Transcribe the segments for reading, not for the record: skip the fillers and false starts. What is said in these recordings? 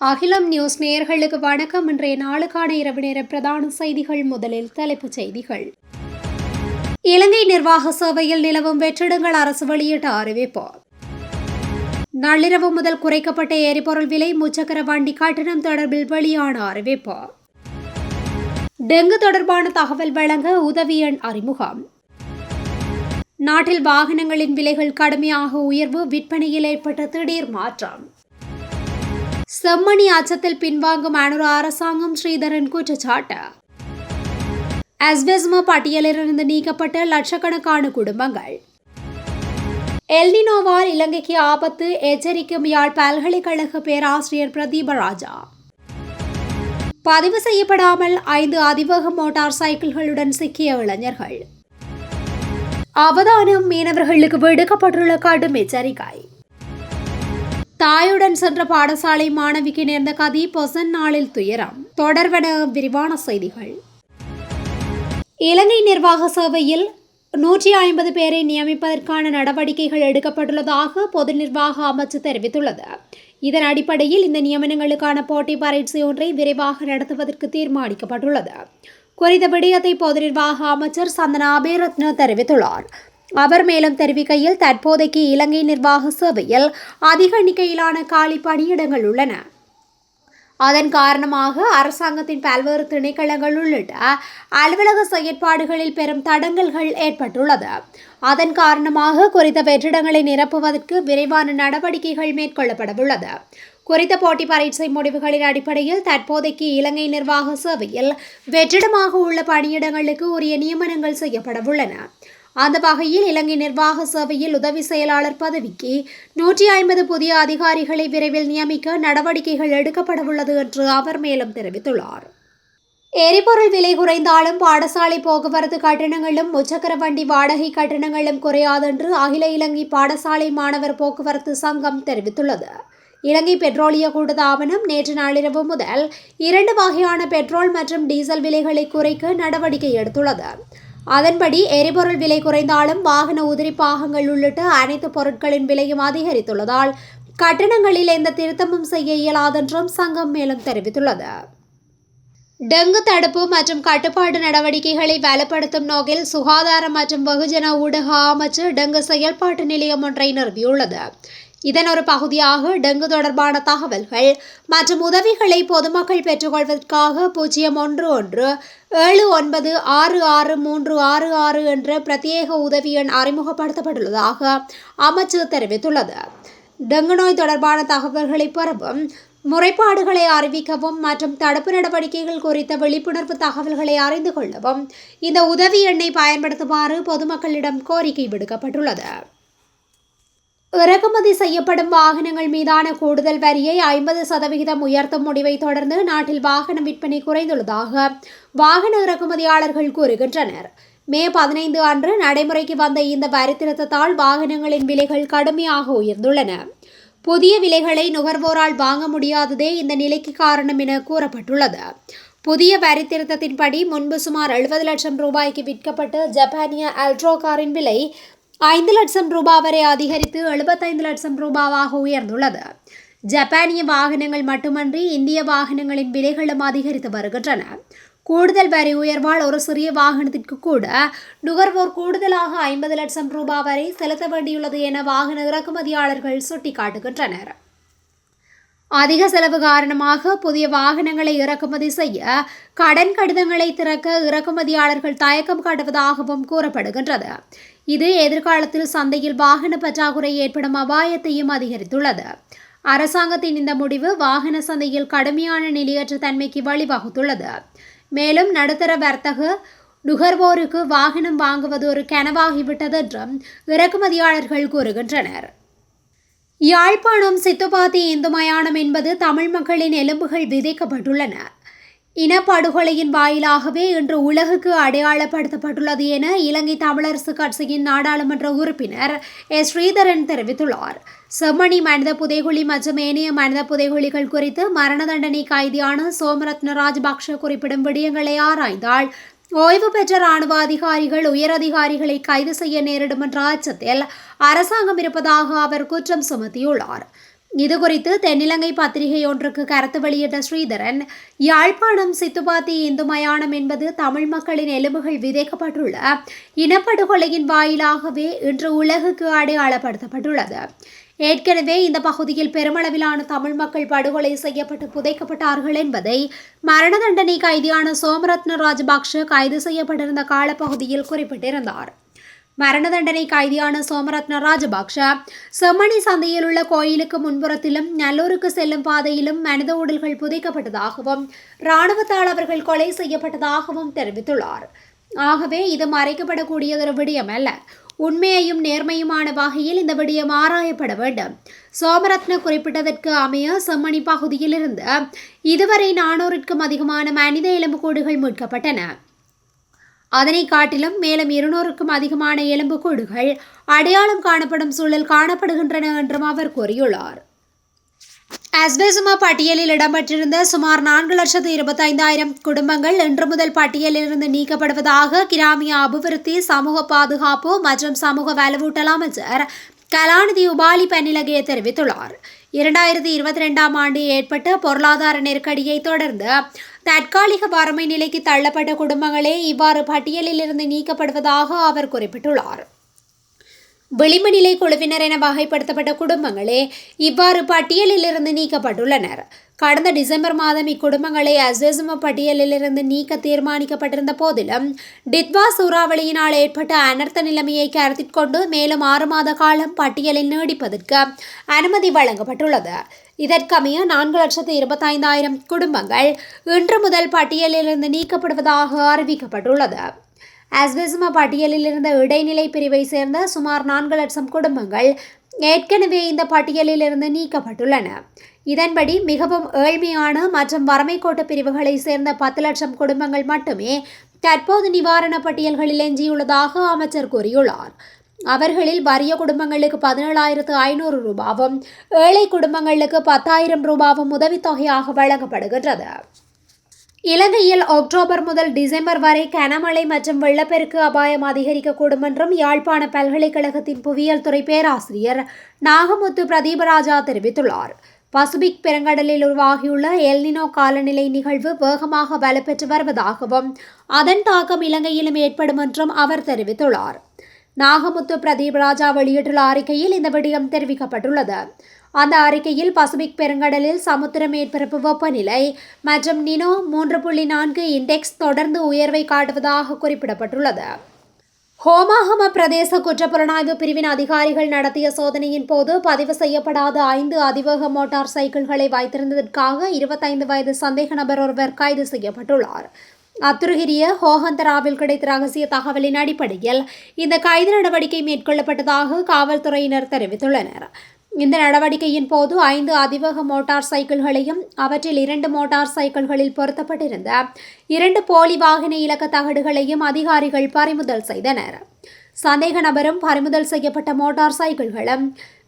அகிலம் நியூஸ் நேயர்களுக்கு வணக்கம். இன்றைய நாளுக்கான இரவு நேர பிரதான செய்திகள். முதலில் தலைப்புச் செய்திகள். இலங்கை நிர்வாக சேவையில் நிலவும் வெற்றிடங்கள் அரசு வெளியிட்ட அறிவிப்பு. நள்ளிரவு முதல் குறைக்கப்பட்ட எரிபொருள் விலை, முச்சக்கர வண்டி கட்டணம் தொடர்பில் வெளியான அறிவிப்பு. டெங்கு தொடர்பான தகவல் வழங்க உதவி எண் அறிமுகம். நாட்டில் வாகனங்களின் விலைகள் கடுமையாக உயர்வு, விற்பனையில் ஏற்பட்ட திடீர் மாற்றம். செம்மணி அச்சத்தில் பின்வாங்கும் அனுர அரசாங்கம், ஸ்ரீதரன் குற்றச்சாட்டு. அஸ்பெஸ்மோ பட்டியலிலிருந்து நீக்கப்பட்ட லட்சக்கணக்கான குடும்பங்கள். எல்னினோவால் இலங்கைக்கு ஆபத்து, எச்சரிக்கும் யாழ் பல்கலைக்கழக பேராசிரியர் பிரதீபராஜா. பதிவு செய்யப்படாமல் 5 அதிவேக மோட்டார் சைக்கிள்களுடன் சிக்கிய இளைஞர்கள். அவதானம், மீனவர்களுக்கு விடுக்கப்பட்டுள்ள கடும் எச்சரிக்கை. தாயுடன் சென்ற பாடசாலை மாணவிக்கு நேர்ந்த கதி, பொசன் நாளில் துயரம். தொடர்வன விரிவான செய்திகள். இலங்கை நிர்வாக சேவையில் 150 பேரை நியமிப்பதற்கான நடவடிக்கைகள் எடுக்கப்பட்டுள்ளதாக பொது நிர்வாக அமைச்சு தெரிவித்துள்ளது. இதன் அடிப்படையில் இந்த நியமனங்களுக்கான போட்டி பரீட்சை ஒன்றை விரைவாக நடத்துவதற்கு தீர்மானிக்கப்பட்டுள்ளது. குறித்த விடயத்தை பொது நிர்வாக அமைச்சர் சந்தனா அபேரத்ன தெரிவித்துள்ளார். அவர் மேலும் தெரிவிக்கையில், தற்போதைக்கு இலங்கை நிர்வாக சேவையில் அதிக எண்ணிக்கையிலான காலி பணியிடங்கள் உள்ளன. அதன் காரணமாக அரசாங்கத்தின் பல்வேறு திணைக்களங்கள் உள்ளிட்ட அலுவலக செயற்பாடுகளில் பெரும் தடங்கல்கள் ஏற்பட்டுள்ளது. அதன் காரணமாக குறித்த வெற்றிடங்களை நிரப்புவதற்கு விரைவான நடவடிக்கைகள் மேற்கொள்ளப்படவுள்ளது. குறித்த போட்டி பரீட்சை முடிவுகளின் அடிப்படையில் தற்போதைக்கு இலங்கை நிர்வாக சேவையில் வெற்றிடமாக உள்ள பணியிடங்களுக்கு உரிய நியமனங்கள் செய்யப்படவுள்ளன. அந்த வகையில் இலங்கை நிர்வாக சேவையில் உதவி செயலாளர் பதவிக்கு 150 புதிய அதிகாரிகளை விரைவில் நியமிக்க நடவடிக்கைகள் எடுக்கப்படவுள்ளது என்று அவர் மேலும் தெரிவித்துள்ளார். எரிபொருள் விலை குறைந்தாலும் பாடசாலை போக்குவரத்து கட்டணங்களும் முச்சக்கர வண்டி வாடகை கட்டணங்களும் குறையாதென்று அகில இலங்கை பாடசாலை மாணவர் போக்குவரத்து சங்கம் தெரிவித்துள்ளது. இலங்கை பெட்ரோலிய கூட்டுத்தாபனம் நேற்று நள்ளிரவு முதல் 2 வகையான பெட்ரோல் மற்றும் டீசல் விலைகளை குறைக்க நடவடிக்கை எடுத்துள்ளது. அதன்படி எரிபொருள் விலை குறைந்தாலும் வாகன உதிரி பாகங்கள் உள்ளிட்ட அனைத்து பொருட்களின் விலையும் அதிகரித்துள்ளதால் கட்டணங்களில் எந்த திருத்தமும் செய்ய இயலாதென்றும் சங்கம் மேலும் தெரிவித்துள்ளது. டெங்கு தடுப்பு மற்றும் கட்டுப்பாடு நடவடிக்கைகளை வலுப்படுத்தும் நோக்கில் சுகாதார மற்றும் வெகுஜன ஊடக அமைச்சு டெங்கு செயல்பாட்டு நிலையம் ஒன்றை நிறுவியுள்ளது. இதன் ஒரு பகுதியாக டெங்கு தொடர்பான தகவல்கள் மற்றும் உதவிகளை பொதுமக்கள் பெற்றுக்கொள்வதற்காக 0117966366 என்ற பிரத்யேக உதவி எண் அறிமுகப்படுத்தப்பட்டுள்ளதாக அமைச்சு தெரிவித்துள்ளது. டெங்கு நோய் தொடர்பான தகவல்களை பெறவும், முறைப்பாடுகளை அறிவிக்கவும் மற்றும் தடுப்பு நடவடிக்கைகள் குறித்த விழிப்புணர்வு தகவல்களை அறிந்து கொள்ளவும் இந்த உதவி எண்ணை பயன்படுத்துமாறு பொதுமக்களிடம் கோரிக்கை விடுக்கப்பட்டுள்ளது. இறக்குமதி செய்யப்படும் வாகனங்கள் மீதான கூடுதல் வரியை 50% உயர்த்தும் முடிவை தொடர்ந்து நாட்டில் வாகன விற்பனை குறைந்துள்ளதாக வாகன இறக்குமதியாளர்கள் கூறுகின்றனர். மே 15 அன்று நடைமுறைக்கு வந்த இந்த வரி திருத்தத்தால் வாகனங்களின் விலைகள் கடுமையாக உயர்ந்துள்ளன. புதிய விலைகளை நுகர்வோரால் வாங்க முடியாததே இந்த நிலைக்கு காரணம் என கூறப்பட்டுள்ளது. புதிய வரி திருத்தத்தின்படி முன்பு சுமார் 70 லட்சம் ரூபாய்க்கு விற்கப்பட்ட ஜப்பானிய அல்ட்ரோ காரின் விலை 5 லட்சம் ரூபாய் வரை அதிகரித்து 75 லட்சம் ரூபாவாக உயர்ந்துள்ளது. ஜப்பானிய வாகனங்கள் மட்டுமன்றி இந்திய வாகனங்களின் விலைகளும் அதிகரித்து வருகின்றன. கூடுதல் வரி உயர்வால் ஒரு சிறிய வாகனத்திற்கு கூட நுகர்வோர் கூடுதலாக 50 லட்சம் ரூபாய் வரை செலுத்த வேண்டியுள்ளது என வாகன இறக்குமதியாளர்கள் சுட்டிக்காட்டுகின்றனர். அதிக செலவு காரணமாக புதிய வாகனங்களை இறக்குமதி செய்ய கடன் கடிதங்களை திறக்க இறக்குமதியாளர்கள் தயக்கம் காட்டுவதாகவும் கூறப்படுகின்றது. இது எதிர்காலத்தில் சந்தையில் வாகன பற்றாக்குறை ஏற்படும் அபாயத்தையும் அதிகரித்துள்ளது. அரசாங்கத்தின் இந்த முடிவு வாகன சந்தையில் கடுமையான நிலையற்ற தன்மைக்கு வழிவகுத்துள்ளது. மேலும் நடுத்தர வர்த்தக நுகர்வோருக்கு வாகனம் வாங்குவது ஒரு கனவாகிவிட்டது என்றும் இறக்குமதியாளர்கள் கூறுகின்றனர். யாழ்ப்பாணம் சித்துப்பாத்தி இந்து மயானம் என்பது தமிழ் மக்களின் எலும்புகள் விதைக்கப்பட்டுள்ளன. இனப்படுகொலையின் வாயிலாகவே இன்று உலகுக்கு அடையாளப்படுத்தப்பட்டுள்ளது என இலங்கை தமிழரசு கட்சியின் நாடாளுமன்ற உறுப்பினர் ஸ்ரீதரன் தெரிவித்துள்ளார். செம்மணி மனித புதைகுழி மற்றும் ஏனைய மனித புதைகுழிகள் குறித்து மரண தண்டனை கைதியான சோமரத்ன ராஜபக்ஷ குறிப்பிடும் விடயங்களை ஆராய்ந்தால் ஓய்வு பெற்ற இராணுவ அதிகாரிகள் உயரதிகாரிகளை கைது செய்ய நேரிடும் என்ற அச்சத்தில் அரசாங்கம் இருப்பதாக அவர் குற்றம் சுமத்தியுள்ளார். இதுகுறித்து தென்னிலங்கை பத்திரிகை ஒன்றுக்கு கருத்து வெளியிட்ட ஸ்ரீதரன், யாழ்ப்பாணம் சித்துப்பாத்தி இந்து மயானம் என்பது தமிழ் மக்களின் எலும்புகள் விதைக்கப்பட்டுள்ள இனப்படுகொலையின் வாயிலாகவே இன்று உலகுக்கு அடையாளப்படுத்தப்பட்டுள்ளது. ஏற்கனவே இந்த பகுதியில் பெருமளவிலான தமிழ் மக்கள் படுகொலை செய்யப்பட்டு புதைக்கப்பட்டார்கள் என்பதை மரண தண்டனை கைதியான சோமரத்ன ராஜபக்ஷ கைது செய்யப்பட்டிருந்த காலப்பகுதியில் குறிப்பிட்டிருந்தார். மரண தண்டனை கைதியான சோமரத்ன ராஜபக்ஷ செம்மணி சந்தையில் உள்ள கோயிலுக்கு முன்புறத்திலும் நல்லூருக்கு செல்லும் பாதையிலும் மனித உடல்கள் புதைக்கப்பட்டதாகவும் இராணுவத்தால் அவர்கள் கொலை செய்யப்பட்டதாகவும் தெரிவித்துள்ளார். ஆகவே இது மறைக்கப்படக்கூடியதொரு விடயம் அல்ல. உண்மையையும் நேர்மையுமான வகையில் இந்த விடயம் ஆராயப்பட வேண்டும். சோமரத்ன குறிப்பிட்டதற்கு அமைய செம்மணி பகுதியிலிருந்து இதுவரை 400க்கும் அதிகமான மனித எலும்புக்கூடுகள் மீட்கப்பட்டன. அதனை காட்டிலும் மேலும் 200க்கும் அதிகமான எலும்புக்கூடுகள் அடையாளம் காணப்படும் சூழல் காணப்படுகின்றன என்றும் அவர் கூறியுள்ளார். அஸ்பெசுமா பட்டியலில் இடம்பெற்றிருந்த சுமார் 4,25,000 குடும்பங்கள் இன்று முதல் பட்டியலிலிருந்து நீக்கப்படுவதாக கிராமிய அபிவிருத்தி, சமூக பாதுகாப்பு மற்றும் சமூக வலுவூட்டல் அமைச்சர் கலாநிதி உபாலி பன்னிலகே தெரிவித்துள்ளார். 2022ஆம் ஆண்டு ஏற்பட்ட பொருளாதார நெருக்கடியை தொடர்ந்து தற்காலிக வறுமை நிலைக்கு தள்ளப்பட்ட குடும்பங்களே இவ்வாறு பட்டியலில் இருந்து நீக்கப்படுவதாக அவர் குறிப்பிட்டுள்ளார். விளிம்பு நிலை குழுவினர் என வகைப்படுத்தப்பட்ட குடும்பங்களே இவ்வாறு பட்டியலில் இருந்து நீக்கப்பட்டுள்ளனர். கடந்த டிசம்பர் மாதம் இக்குடும்பங்களை அஸ்பெசுமா பட்டியலில் இருந்து நீக்க தீர்மானிக்கப்பட்டிருந்த போதிலும் டிட்வா சூறாவளியினால் ஏற்பட்ட அனர்த்த நிலைமையை கருத்தில் கொண்டு மேலும் 6 மாத காலம் பட்டியலில் நீடிப்பதற்கு அனுமதி வழங்கப்பட்டுள்ளது. இதற்கமைய 4,25,000 குடும்பங்கள் இன்று முதல் பட்டியலில் இருந்து நீக்கப்படுவதாக அறிவிக்கப்பட்டுள்ளது. அஸ்பெசுமா பட்டியலில் இருந்த இடைநிலை பிரிவை சேர்ந்த சுமார் 4 லட்சம் குடும்பங்கள் ஏற்கனவே இந்த பட்டியலில் இருந்து நீக்கப்பட்டுள்ளன. இதன்படி மிகவும் ஏழ்மையான மற்றும் வறுமை கோட்ட பிரிவுகளை சேர்ந்த 10 லட்சம் குடும்பங்கள் மட்டுமே தற்போது நிவாரண பட்டியல்களில் எஞ்சியுள்ளதாக அமைச்சர் கூறியுள்ளார். அவர்களில் வறிய குடும்பங்களுக்கு 17,500 ரூபாவும், ஏழை குடும்பங்களுக்கு 10,000 ரூபாவும் உதவித்தொகையாக வழங்கப்படுகின்றது. இலங்கையில் அக்டோபர் முதல் டிசம்பர் வரை கனமழை மற்றும் வெள்ளப்பெருக்கு அபாயம் அதிகரிக்கக்கூடும் என்றும் யாழ்ப்பாண பல்கலைக்கழகத்தின் புவியியல் துறை பேராசிரியர் நாகமுத்து பிரதீபராஜா தெரிவித்துள்ளார். பசிபிக் பெருங்கடலில் உருவாகியுள்ள எல்னினோ காலநிலை நிகழ்வு வேகமாக வலுப்பெற்று வருவதாகவும் அதன் தாக்கம் இலங்கையிலும் ஏற்படும் என்றும் அவர் தெரிவித்துள்ளார். நாகமுத்து பிரதீபராஜா வெளியிட்டுள்ள அறிக்கையில் இந்த விடயம் தெரிவிக்கப்பட்டுள்ளது. அந்த அறிக்கையில் பசிபிக் பெருங்கடலில் சமுத்திர மேற்பரப்பு வெப்பநிலை மற்றும் நினோ 3.4 இண்டெக்ஸ் தொடர்ந்து உயர்வை காட்டுவதாக குறிப்பிடப்பட்டுள்ளது. ஹோமாகம பிரதேச குற்றப்புலனாய்வு பிரிவின் அதிகாரிகள் நடத்திய சோதனையின் போது பதிவு செய்யப்படாத 5 அதிவேக மோட்டார் சைக்கிள்களை வைத்திருந்ததற்காக 25 வயது சந்தேக நபர் ஒருவர் கைது செய்யப்பட்டுள்ளார். அத்துருகிரிய ஹோஹந்தராவில் கிடைத்த ரகசிய தகவலின் அடிப்படையில் இந்த கைது நடவடிக்கை மேற்கொள்ளப்பட்டதாக காவல்துறையினர் தெரிவித்துள்ளனர். இந்த நடவடிக்கையின் போது 5 அதிவேக மோட்டார் சைக்கிள்களையும் அவற்றில் 2 மோட்டார் சைக்கிள்களில் பொருத்தப்பட்டிருந்த 2 போலி வாகன இலக்க தகடுகளையும் அதிகாரிகள் பறிமுதல் செய்தனர். சந்தேக நபரும் பறிமுதல் செய்யப்பட்ட மோட்டார் சைக்கிள்களும்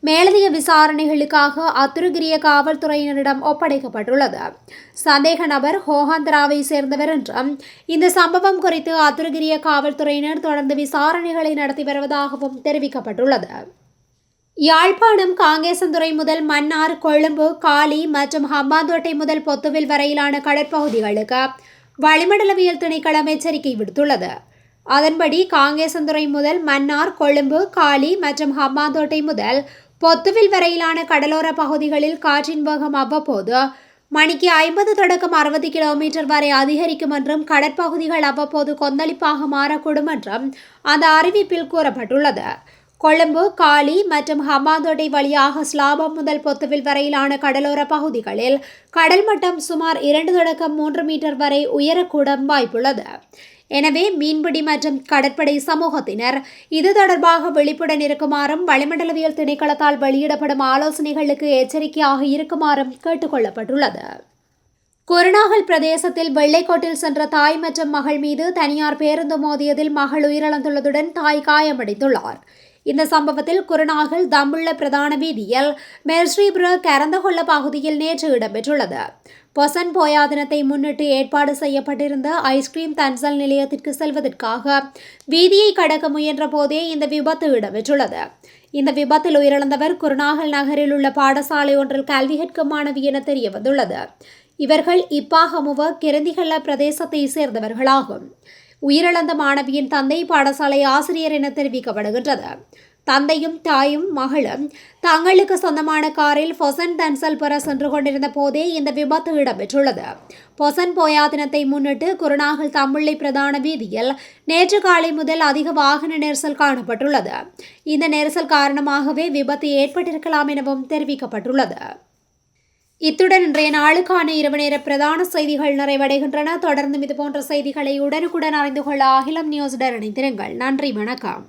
மேலதிக விசாரணைகளுக்காக அத்துருகிரிய காவல்துறையினரிடம் ஒப்படைக்கப்பட்டுள்ளது. சந்தேக நபர் ஹோஹந்தராவை சேர்ந்தவர் என்றும் இந்த சம்பவம் குறித்து அத்துருகிரிய காவல்துறையினர் தொடர்ந்து விசாரணைகளை நடத்தி வருவதாகவும் தெரிவிக்கப்பட்டுள்ளது. யாழ்ப்பாணம் காங்கேசன்துறை முதல் மன்னார், கொழும்பு, காலி மற்றும் ஹம்பாந்தோட்டை முதல் பொத்துவில் வரையிலான கடற்பகுதிகளுக்கு வளிமண்டலவியல் திணைக்களம் எச்சரிக்கை விடுத்துள்ளது. அதன்படி காங்கேசன்துறை முதல் மன்னார், கொழும்பு, காலி மற்றும் ஹம்பாந்தோட்டை முதல் பொத்துவில் வரையிலான கடலோர பகுதிகளில் காற்றின் வேகம் அவ்வப்போது மணிக்கு 50 தொடக்கம் 60 கிலோமீட்டர் வரை அதிகரிக்கும் என்றும் கடற்பகுதிகள் அவ்வப்போது கொந்தளிப்பாக மாறக்கூடும் என்றும் அந்த அறிவிப்பில் கூறப்பட்டுள்ளது. கொழும்பு, காலி மற்றும் ஹம்பாந்தோட்டை வழியாக ஸ்லாபம் முதல் பொத்துவில் வரையிலான கடலோர பகுதிகளில் கடல் மட்டம் சுமார் 2 தொடக்கம் 3 மீட்டர் வரை உயரக்கூடும் வாய்ப்புள்ளது. எனவே மீன்பிடி மற்றும் கடற்படை சமூகத்தினர் இது தொடர்பாக விழிப்புடன் இருக்குமாறும் வளிமண்டலவியல் திணைக்களத்தால் வெளியிடப்படும் ஆலோசனைகளுக்கு எச்சரிக்கையாக இருக்குமாறும் கேட்டுக்கொள்ளப்பட்டுள்ளது. குருநாகல் பிரதேசத்தில் வெள்ளைக்கோட்டில் சென்ற தாய் மற்றும் மகள் மீது தனியார் பேருந்து மோதியதில் மகள் உயிரிழந்துள்ளதுடன் தாய் காயமடைந்துள்ளார். இந்த சம்பவத்தில் குருநாகல் தம்புள்ள பிரதான வீதியில் மெல்ஸ்ரீபுர கரந்தகொள்ள பகுதியில் நேற்று இடம்பெற்றுள்ளது. பொசன் போயா தினத்தை முன்னிட்டு ஏற்பாடு செய்யப்பட்டிருந்த ஐஸ்கிரீம் தன்சல் நிலையத்திற்கு செல்வதற்காக வீதியை கடக்க முயன்ற போதே இந்த விபத்து இடம்பெற்றுள்ளது. இந்த விபத்தில் உயிரிழந்தவர் குருநாகல் நகரில் உள்ள பாடசாலை ஒன்றில் கல்வி கற்கும் மாணவி என தெரியவந்துள்ளது. இவர்கள் இப்பாகமுவ கிரந்திகல்ல பிரதேசத்தை சேர்ந்தவர்களாகும். உயிரிழந்த மாணவியின் தந்தை பாடசாலை ஆசிரியர் என தெரிவிக்கப்படுகின்றது. தந்தையும் தாயும் மகளும் தங்களுக்கு சொந்தமான காரில் பொசன் தன்சல் பெற சென்று கொண்டிருந்த போதே இந்த விபத்து இடம்பெற்றுள்ளது. பொசன் போயா தினத்தை முன்னிட்டு குருநாகல் தம்புள்ளை பிரதான வீதியில் நேற்று காலை முதல் அதிக வாகன நெரிசல் காணப்பட்டுள்ளது. இந்த நெரிசல் காரணமாகவே விபத்து ஏற்பட்டிருக்கலாம் எனவும் தெரிவிக்கப்பட்டுள்ளது. இத்துடன் இன்றைய நாளுக்கான இரவு நேர பிரதான செய்திகள் நிறைவடைகின்றன. தொடர்ந்து இதுபோன்ற செய்திகளை உடனுக்குடன் அறிந்து கொள்ள அகிலம் நியூஸுடன் இணைந்திருங்கள். நன்றி, வணக்கம்.